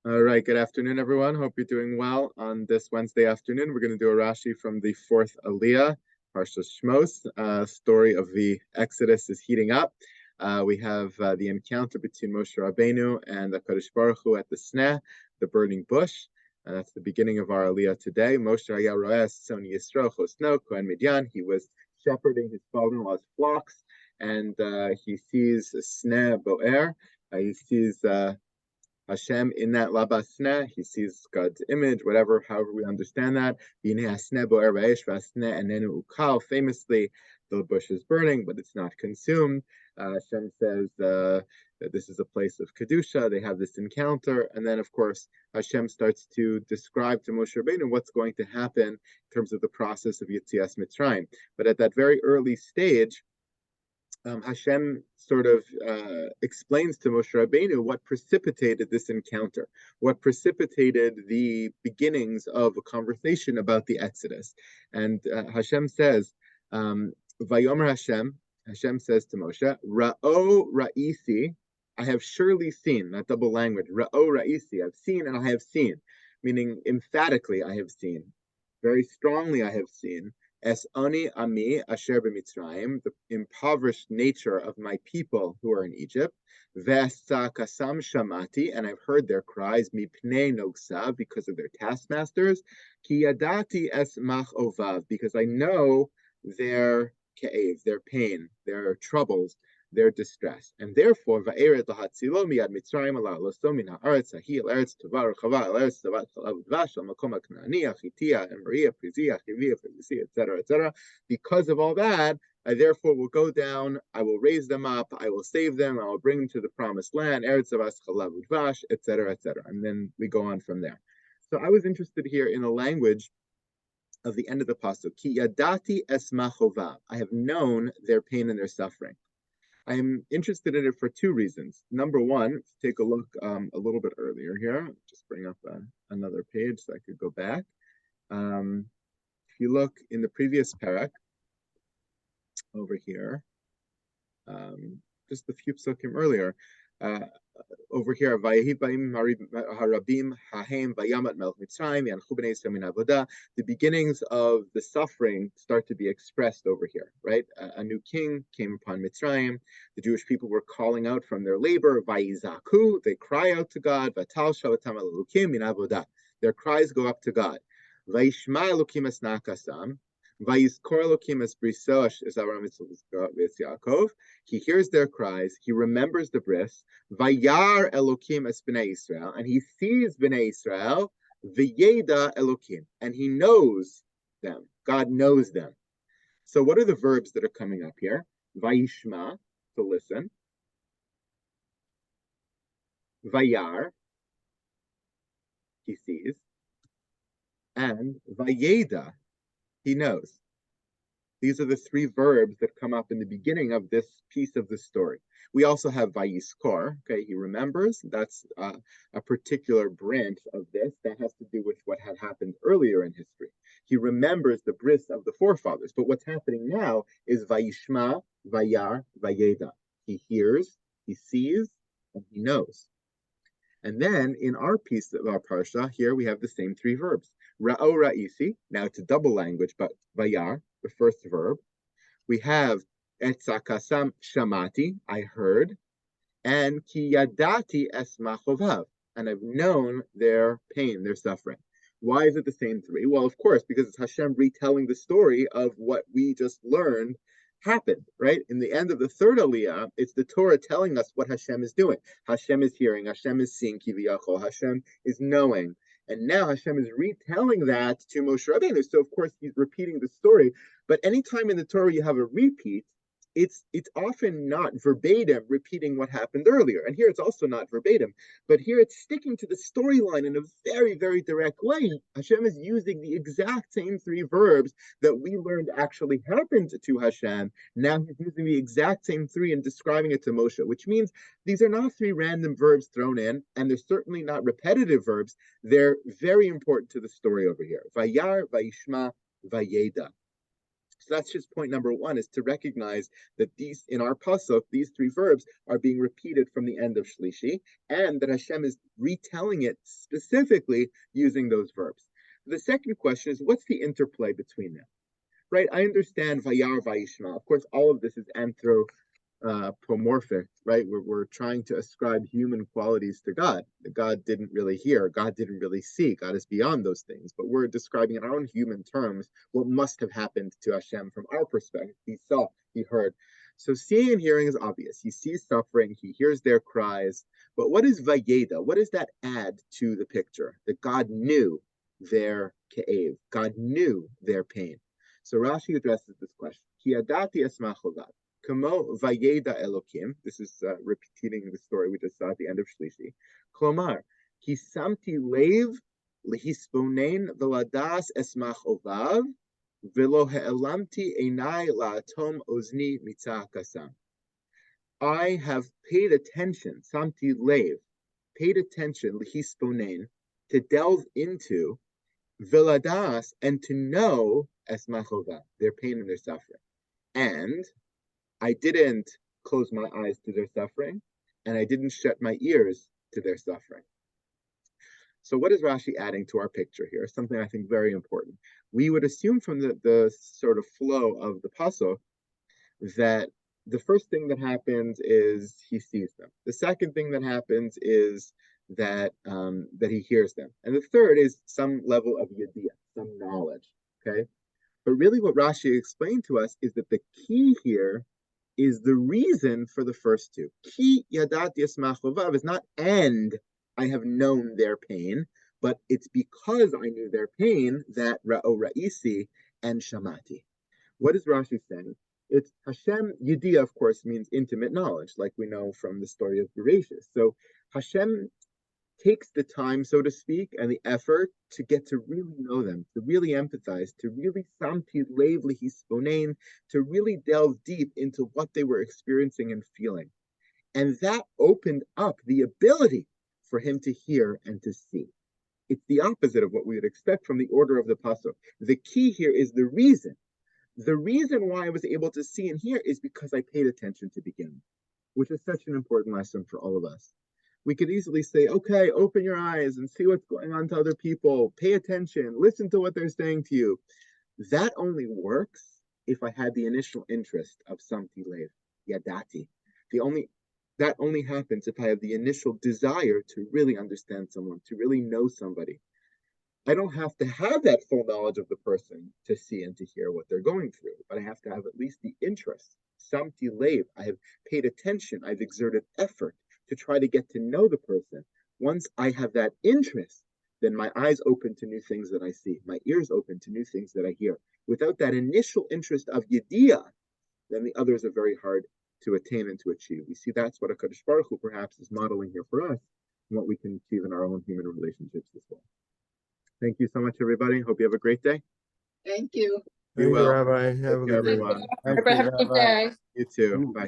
All right, good afternoon, everyone. Hope you're doing well. On this Wednesday afternoon, we're going to do a Rashi from the fourth Aliyah, Parsha Shmos. Story of the Exodus is heating up. We have the encounter between Moshe Rabbeinu and the Kadosh Baruch Hu at the Sneh, the burning bush. That's the beginning of our Aliyah today. Moshe Haya Roes Son Yisro Chosno Kohen Midyan. He was shepherding his father-in-law's flocks, and he sees Sneh Boer. He sees Hashem in that labasne, he sees God's image, whatever, however we understand that. And then famously, the bush is burning, but it's not consumed. Hashem says that this is a place of Kedusha. They have this encounter. And then, of course, Hashem starts to describe to Moshe Rabbeinu what's going to happen in terms of the process of Yetzias Mitzrayim. But at that very early stage, Hashem sort of explains to Moshe Rabbeinu what precipitated this encounter, what precipitated the beginnings of a conversation about the Exodus. And Hashem says, Vayomer Hashem says to Moshe, Ra'o Ra'isi, I have surely seen, that double language, Ra'o Ra'isi, I've seen and I have seen, meaning emphatically I have seen, very strongly I have seen, Es ani ami asher b'Mitzrayim, the impoverished nature of my people who are in Egypt. V'sakasam shamati, and I've heard their cries, mipnei nogsa, because of their taskmasters. Ki yadati es mach ovav, because I know their ka'ev, their pain, their troubles, their distress. And therefore, va'eret lahatzilo miyad Mitzrayim ala'aloso min ha'aretz hahi el-eretz tova rechava el-eretz tovat chalav udvash al-makom ha'kna'ani ha'chitia Maria Prizia Chivia Prizia etc. etc. Because of all that, I therefore will go down, I will raise them up, I will save them, I will bring them to the promised land, eretz tovat chalav udvash, etc. etc. And then we go on from there. So I was interested here in the language of the end of the pasuk. Ki yadati es machovav. I have known their pain and their suffering. I'm interested in it for two reasons. Number one, let's take a look a little bit earlier here. Just bring up another page so I could go back. If you look in the previous parak over here, just a few psukim earlier, over here, the beginnings of the suffering start to be expressed over here, right? A new king came upon Mitzrayim. The Jewish people were calling out from their labor. Vayizaku, they cry out to God. Their cries go up to God. Vayishma Elokim es nakasam. Vayizkor Elokim es brisosh es Avram Yaakov. He hears their cries. He remembers the bris. Vayar Elokim es bnei Israel, and he sees bnei Israel. V'yeda Elokim, and he knows them. God knows them. So, what are the verbs that are coming up here? Vayishma, to listen. Vayar, he sees, and Vayeda, he knows. These are the three verbs that come up in the beginning of this piece of the story. We also have Vayiskor, okay, he remembers. That's a particular branch of this that has to do with what had happened earlier in history. He remembers the bris of the forefathers, but what's happening now is Vayishma, Vayar, Vayeda. He hears, he sees, and he knows. And then in our piece of our parsha, here we have the same three verbs. Ra'o ra'isi, now it's a double language, but Vayar, the first verb. We have etzakasam shamati, I heard, and ki yadati es machovav, and I've known their pain, their suffering. Why is it the same three? Well, of course, because it's Hashem retelling the story of what we just learned happened, right? In the end of the third aliyah, it's the Torah telling us what Hashem is doing. Hashem is hearing, Hashem is seeing, kiviyachol, Hashem is knowing. And now Hashem is retelling that to Moshe Rabbeinu. So, of course, he's repeating the story. But anytime in the Torah you have a repeat, it's often not verbatim repeating what happened earlier. And here it's also not verbatim. But here it's sticking to the storyline in a very, very direct way. Hashem is using the exact same three verbs that we learned actually happened to Hashem. Now he's using the exact same three and describing it to Moshe, which means these are not three random verbs thrown in, and they're certainly not repetitive verbs. They're very important to the story over here. Vayar, Vayishma, Vayeda. So that's just point number one, is to recognize that these, in our pasuk, these three verbs are being repeated from the end of Shlishi, and that Hashem is retelling it specifically using those verbs. The second question is, what's the interplay between them? Right? I understand Vayar Vayishma. Of course, all of this is anthropomorphic, right? We're trying to ascribe human qualities to God. God didn't really hear, God didn't really see, God is beyond those things. But we're describing in our own human terms what must have happened to Hashem from our perspective. He saw, he heard. So seeing and hearing is obvious. He sees suffering, he hears their cries. But what is Vayeda? What does that add to the picture? That God knew their ke'ev, God knew their pain. So Rashi addresses this question. Ki adati esmach Chagad. Kamo vayeda Elokim. This is repeating the story we just saw at the end of Shlishi. Klomar, ki samti lev lehisponen veladas esmach ovav velo he'elamti einai la'atom ozni mitzah kasam. I have paid attention, samti lev, paid attention, lehisponen, to delve into veladas, and to know esmach ovav, their pain and their suffering. And I didn't close my eyes to their suffering, and I didn't shut my ears to their suffering. So what is Rashi adding to our picture here? Something I think very important. We would assume from the sort of flow of the pasuk that the first thing that happens is he sees them. The second thing that happens is that he hears them. And the third is some level of yediyah, some knowledge, okay? But really what Rashi explained to us is that the key here is the reason for the first two. Ki yadat yasmach ovav is not and I have known their pain, but it's because I knew their pain that ra'o ra'isi and shamati. What is Rashi saying? It's Hashem, yediyah of course means intimate knowledge, like we know from the story of Bereshit. So Hashem takes the time, so to speak, and the effort to get to really know them, to really empathize, to really samti lev lehisponen, to really delve deep into what they were experiencing and feeling. And that opened up the ability for him to hear and to see. It's the opposite of what we would expect from the order of the pasuk. The key here is the reason. The reason why I was able to see and hear is because I paid attention to begin with, which is such an important lesson for all of us. We could easily say, okay, open your eyes and see what's going on to other people. Pay attention. Listen to what they're saying to you. That only works if I had the initial interest of samti lev, yadati. That only happens if I have the initial desire to really understand someone, to really know somebody. I don't have to have that full knowledge of the person to see and to hear what they're going through, but I have to have at least the interest. Samti lev, I have paid attention, I've exerted effort to try to get to know the person. Once I have that interest, then my eyes open to new things that I see, my ears open to new things that I hear. Without that initial interest of yediyah, then the others are very hard to attain and to achieve. We see that's what HaKadosh Baruch Hu perhaps is modeling here for us, and what we can achieve in our own human relationships as well. Thank you so much, everybody. Hope you have a great day. Thank you. Be well. Rabbi. Have a Take care, good day. everyone. Everybody have a good day. You too. Bye.